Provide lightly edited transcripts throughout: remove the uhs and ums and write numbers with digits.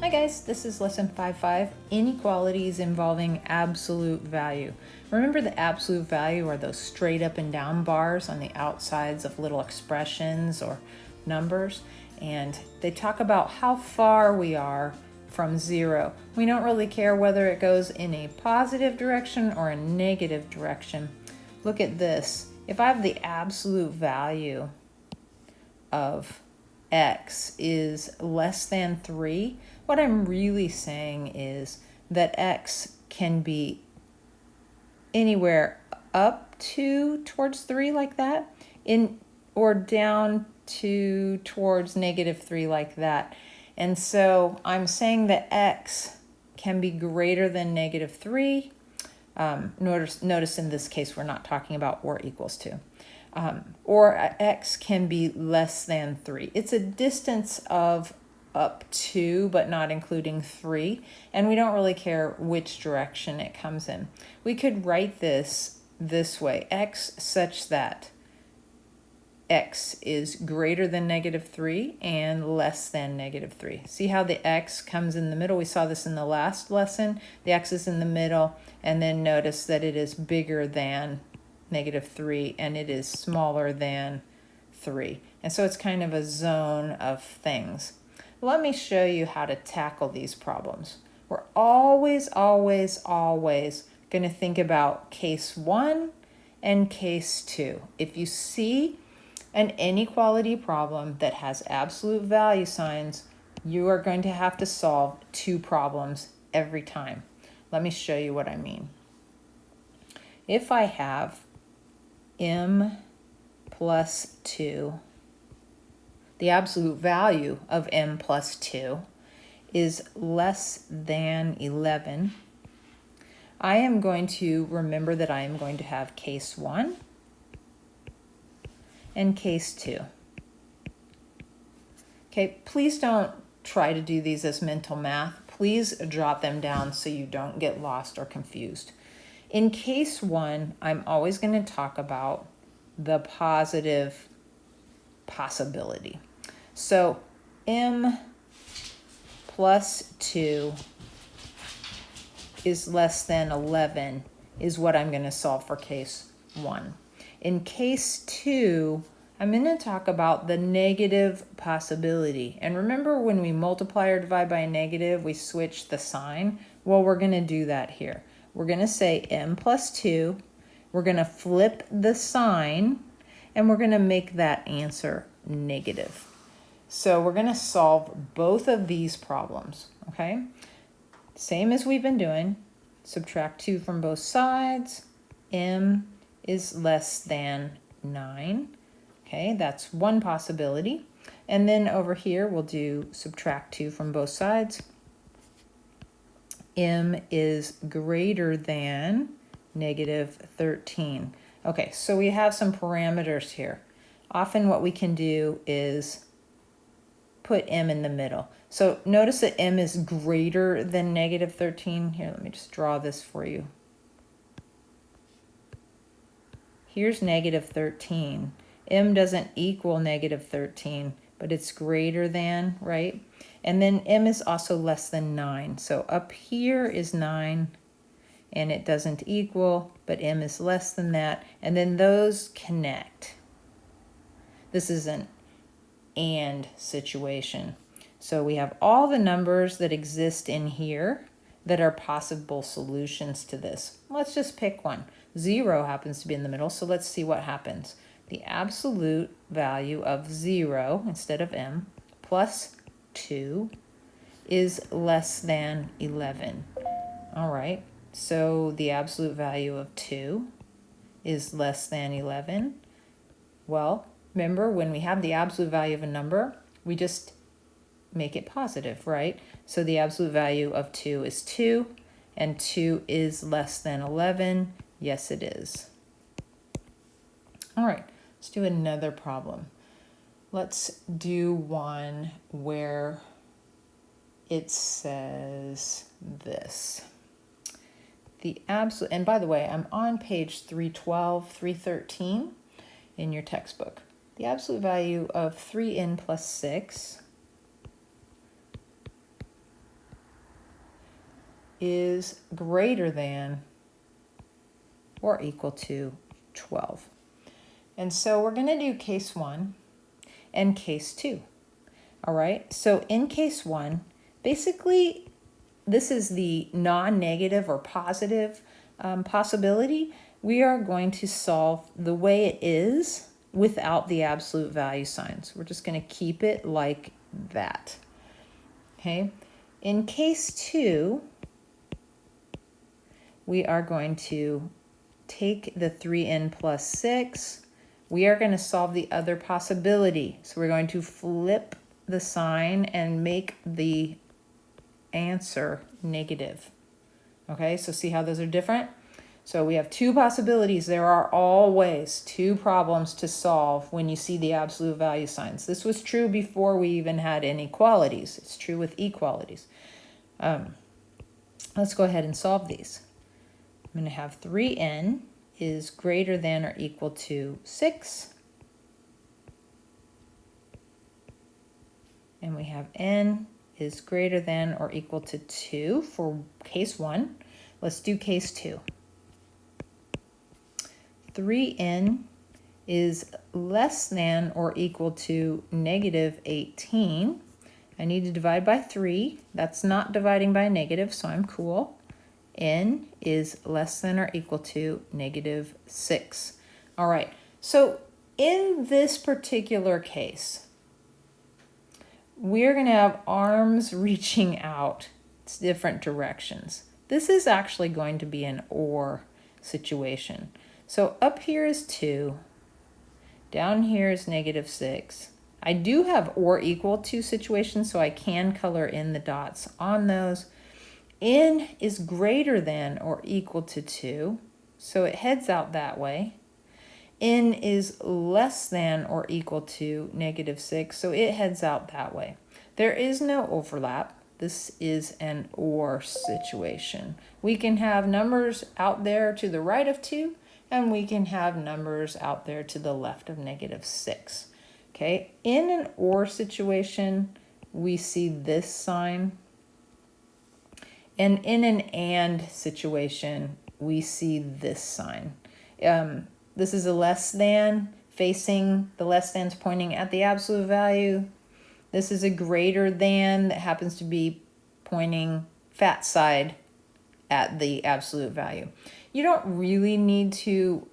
Hi guys, this is lesson 5.5, inequalities involving absolute value. Remember the absolute value are those straight up and down bars on the outsides of little expressions or numbers, and they talk about how far we are from zero. We don't really care whether it goes in a positive direction or a negative direction. Look at this. If I have the absolute value of x is less than 3, what I'm really saying is that x can be anywhere up to towards 3 like that, or down to towards -3 like that. And so I'm saying that x can be greater than -3. Notice in this case we're not talking about or equals to. Or x can be less than 3. It's a distance of up to, but not including 3, and we don't really care which direction it comes in. We could write this way, x such that x is greater than -3 and less than -3. See how the x comes in the middle? We saw this in the last lesson. The x is in the middle, and then notice that it is bigger than -3 and it is smaller than 3. And so it's kind of a zone of things. Let me show you how to tackle these problems. We're always going to think about case 1 and case 2. If you see an inequality problem that has absolute value signs, you are going to have to solve 2 problems every time. Let me show you what I mean. If I have m plus 2, the absolute value of m plus 2 is less than 11, I am going to remember that I am going to have case 1 and case 2. Okay, please don't try to do these as mental math. Please jot them down so you don't get lost or confused. In case 1, I'm always going to talk about the positive possibility. So m plus 2 is less than 11 is what I'm going to solve for case 1. In case 2, I'm going to talk about the negative possibility. And remember when we multiply or divide by a negative, we switch the sign? Well, we're going to do that here. We're going to say m plus 2, we're going to flip the sign, and we're going to make that answer negative. So we're going to solve both of these problems, okay? Same as we've been doing. Subtract 2 from both sides. M is less than 9. Okay, that's one possibility. And then over here, we'll do subtract 2 from both sides. M is greater than -13. Okay, so we have some parameters here. Often what we can do is put m in the middle. So notice that m is greater than -13. Here, let me just draw this for you. Here's -13. M doesn't equal -13, but it's greater than, right? And then m is also less than 9. So up here is 9, and it doesn't equal, but m is less than that. And then those connect. This is an and situation. So we have all the numbers that exist in here that are possible solutions to this. Let's just pick one. 0 happens to be in the middle, so let's see what happens. The absolute value of 0 instead of m plus 2 is less than 11. All right, so the absolute value of 2 is less than 11. Well, remember, when we have the absolute value of a number, we just make it positive, right? So the absolute value of 2 is 2, and 2 is less than 11. Yes, it is. All right, let's do another problem. Let's do one where it says this. The absolute, and by the way, I'm on page 312, 313 in your textbook. The absolute value of 3n plus 6 is greater than or equal to 12. And so we're going to do case 1 and case 2. All right, so in case 1, basically this is the non-negative or positive possibility. We are going to solve the way it is without the absolute value signs. We're just going to keep it like that. Okay, in case 2, we are going to take the 3n plus 6. We are going to solve the other possibility. So we're going to flip the sign and make the answer negative. Okay, so see how those are different? So we have two possibilities. There are always two problems to solve when you see the absolute value signs. This was true before we even had inequalities. It's true with equalities. Let's go ahead and solve these. I'm going to have 3n is greater than or equal to 6. And we have n is greater than or equal to 2 for case 1. Let's do case 2. 3n is less than or equal to negative 18. I need to divide by 3. That's not dividing by negative, so I'm cool. N is less than or equal to negative 6. All right, so in this particular case, we're going to have arms reaching out different directions. This is actually going to be an OR situation. So up here is 2, down here is negative 6. I do have or equal to situations, so I can color in the dots on those. N is greater than or equal to 2, so it heads out that way. N is less than or equal to negative 6, so it heads out that way. There is no overlap. This is an OR situation. We can have numbers out there to the right of 2, and we can have numbers out there to the left of negative 6. Okay, in an OR situation, we see this sign. And in an AND situation, we see this sign. This is a less than, facing the less than's pointing at the absolute value. This is a greater than that happens to be pointing fat side at the absolute value. You don't really need to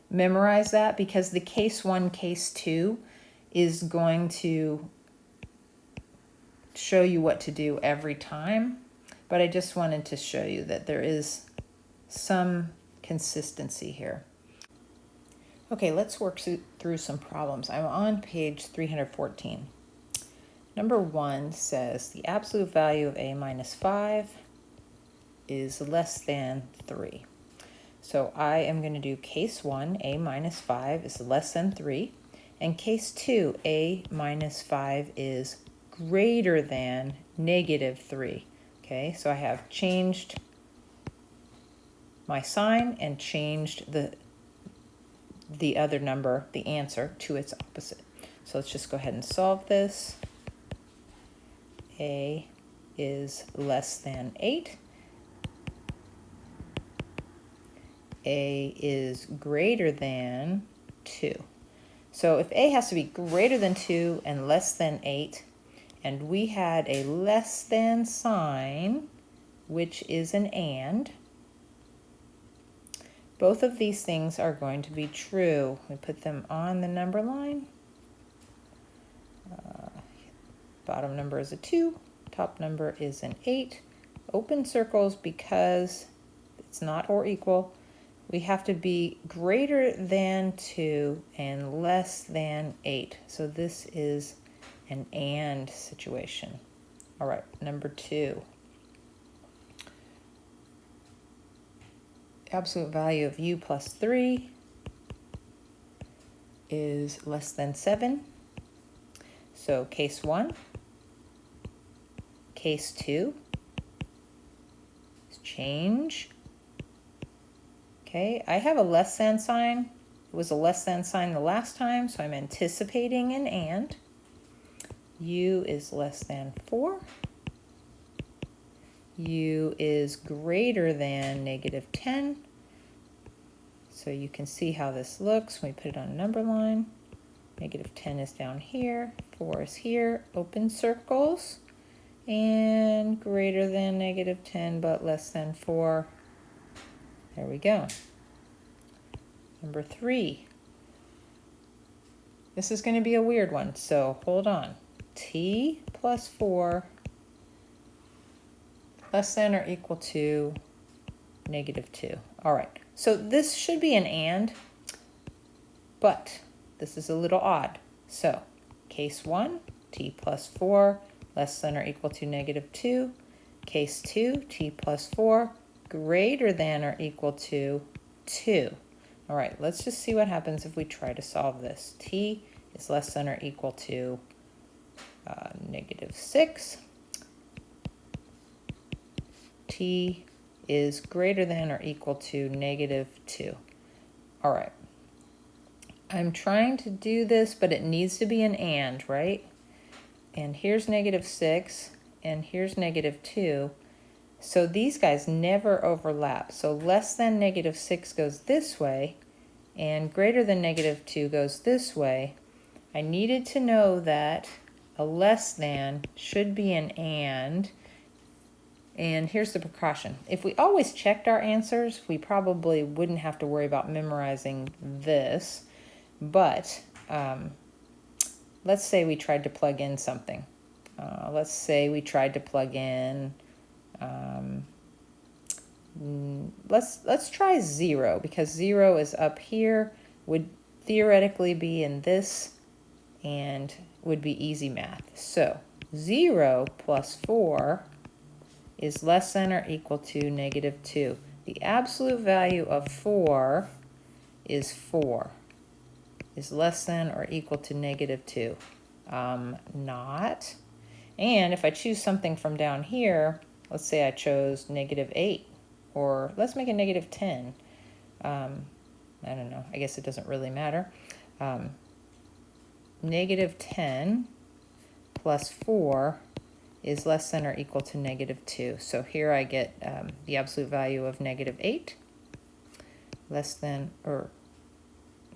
memorize that because the case 1, case 2 is going to show you what to do every time. But I just wanted to show you that there is some consistency here. Okay, let's work through some problems. I'm on page 314. Number 1 says the absolute value of a minus 5 is less than 3. So I am going to do case 1, a minus 5 is less than 3. And case 2, a minus 5 is greater than negative 3. Okay, so I have changed my sign and changed the other number, the answer, to its opposite. So let's just go ahead and solve this. A is less than 8. A is greater than 2. So if A has to be greater than 2 and less than 8, and we had a less than sign, which is an and, both of these things are going to be true. We put them on the number line. Bottom number is a 2, top number is an 8. Open circles because it's not or equal. We have to be greater than 2 and less than 8. So this is an and situation. All right, number 2. Absolute value of u plus 3 is less than 7. So case 1, case 2, change. Okay, I have a less than sign. It was a less than sign the last time, so I'm anticipating an and. U is less than 4. u is greater than negative 10. So you can see how this looks when we put it on a number line. Negative 10 is down here, 4 is here, open circles, and greater than negative 10 but less than 4. There we go. Number 3. This is going to be a weird one, so hold on. T plus 4 less than or equal to negative 2. All right, so this should be an and, but this is a little odd. So case 1, t plus 4 less than or equal to negative 2. Case 2, t plus 4 greater than or equal to 2. All right, let's just see what happens if we try to solve this. T is less than or equal to negative 6. T is greater than or equal to negative 2. All right. I'm trying to do this, but it needs to be an and, right? And here's negative 6, and here's negative 2. So these guys never overlap. So less than negative 6 goes this way, and greater than negative 2 goes this way. I needed to know that a less than should be an and here's the precaution. If we always checked our answers, we probably wouldn't have to worry about memorizing this. But let's say we tried to plug in something. Let's say we tried to plug in, let's try 0, because 0 is up here, would theoretically be in this, and would be easy math. So 0 plus 4 is less than or equal to negative 2. The absolute value of 4 is 4. Is less than or equal to negative 2. Not. And if I choose something from down here, let's say I chose negative 8, or let's make it negative 10. I don't know. I guess it doesn't really matter. Negative 10 plus 4 is less than or equal to negative 2. So here I get the absolute value of negative 8. Less than, or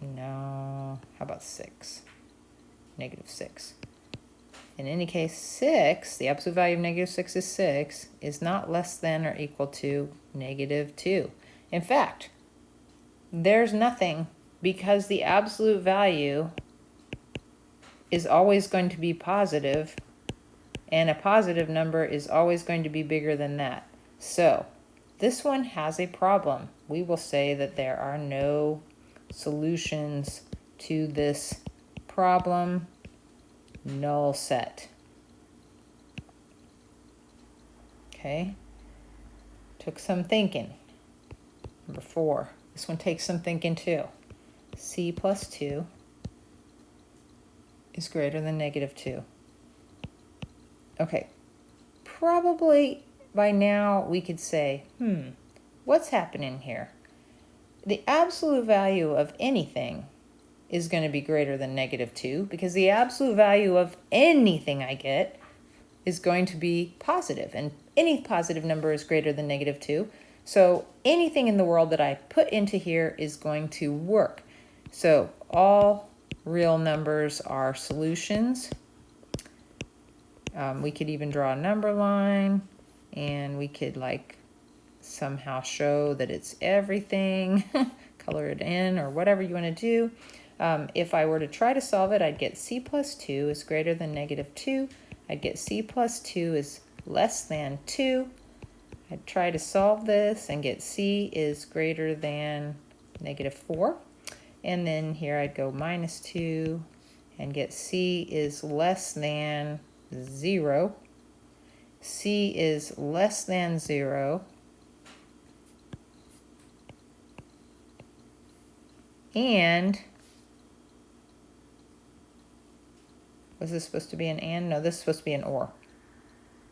no, how about 6? Negative 6. In any case, 6, the absolute value of negative 6 is 6, is not less than or equal to negative 2. In fact, there's nothing, because the absolute value is always going to be positive, and a positive number is always going to be bigger than that. So this one has a problem. We will say that there are no solutions to this problem. Null set. Okay, took some thinking. Number 4, this one takes some thinking too. C plus 2 is greater than negative 2. Okay, probably by now we could say, what's happening here? The absolute value of anything is going to be greater than negative 2, because the absolute value of anything I get is going to be positive, and any positive number is greater than negative 2. So anything in the world that I put into here is going to work. So all real numbers are solutions. We could even draw a number line, and we could like somehow show that it's everything, color it in, or whatever you want to do. If I were to try to solve it, I'd get c plus 2 is greater than negative 2. I'd get c plus 2 is less than 2. I'd try to solve this and get c is greater than negative 4. And then here I'd go minus 2 and get c is less than 0. C is less than 0. And was this supposed to be an and? No, this is supposed to be an or.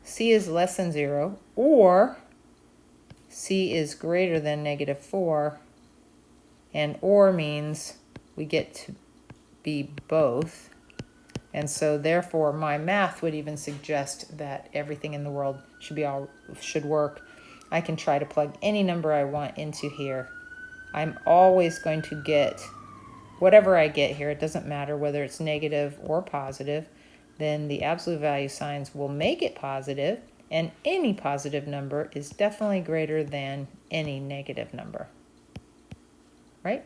C is less than 0, or C is greater than negative 4, and or means we get to be both. And so therefore my math would even suggest that everything in the world should work. I can try to plug any number I want into here. I'm always going to get whatever I get here. It doesn't matter whether it's negative or positive. Then the absolute value signs will make it positive, and any positive number is definitely greater than any negative number, right?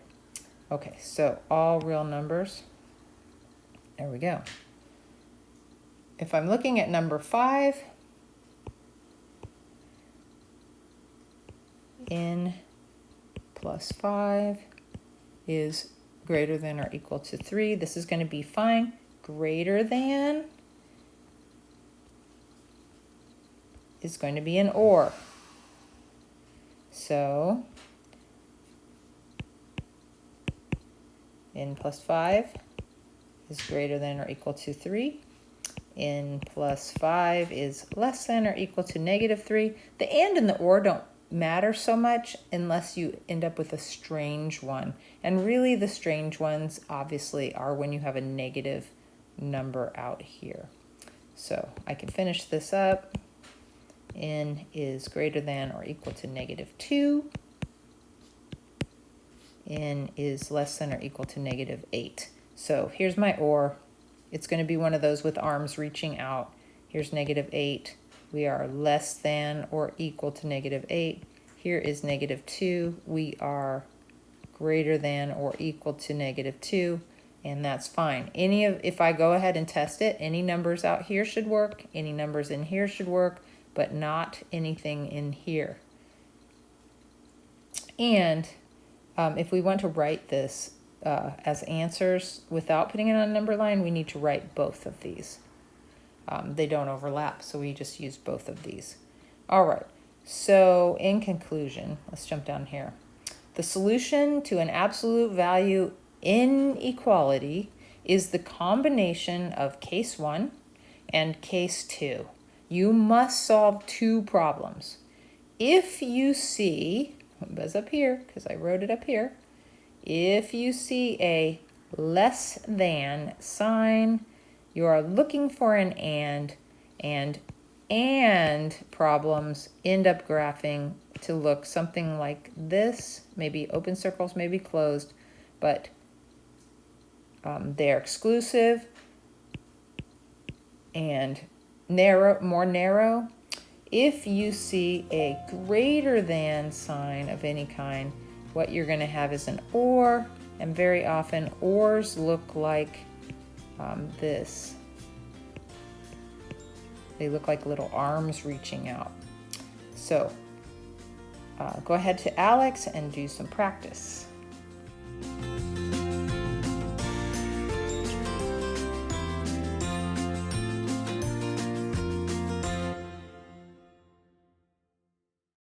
Okay, so all real numbers. There we go. If I'm looking at number 5, n plus 5 is greater than or equal to 3. This is going to be fine. Greater than is going to be an or. So n plus 5 is greater than or equal to 3. N plus 5 is less than or equal to negative 3. The and and the or don't matter so much unless you end up with a strange one. And really the strange ones obviously are when you have a negative number out here. So I can finish this up. N is greater than or equal to negative 2. N is less than or equal to negative 8. So here's my or. It's going to be one of those with arms reaching out. Here's negative 8. We are less than or equal to negative 8. Here is negative 2. We are greater than or equal to negative 2, and that's fine. If I go ahead and test it, any numbers out here should work, any numbers in here should work, but not anything in here. And if we want to write this as answers without putting it on a number line, we need to write both of these. They don't overlap, so we just use both of these. All right, so in conclusion, let's jump down here. The solution to an absolute value inequality is the combination of case 1 and case 2. You must solve 2 problems. If you see, that's up here because I wrote it up here, if you see a less than sign, you are looking for an and problems end up graphing to look something like this, maybe open circles, maybe closed, but they're exclusive and more narrow. If you see a greater than sign of any kind, what you're going to have is an or, and very often ors look like this. They look like little arms reaching out. So go ahead to Alex and do some practice.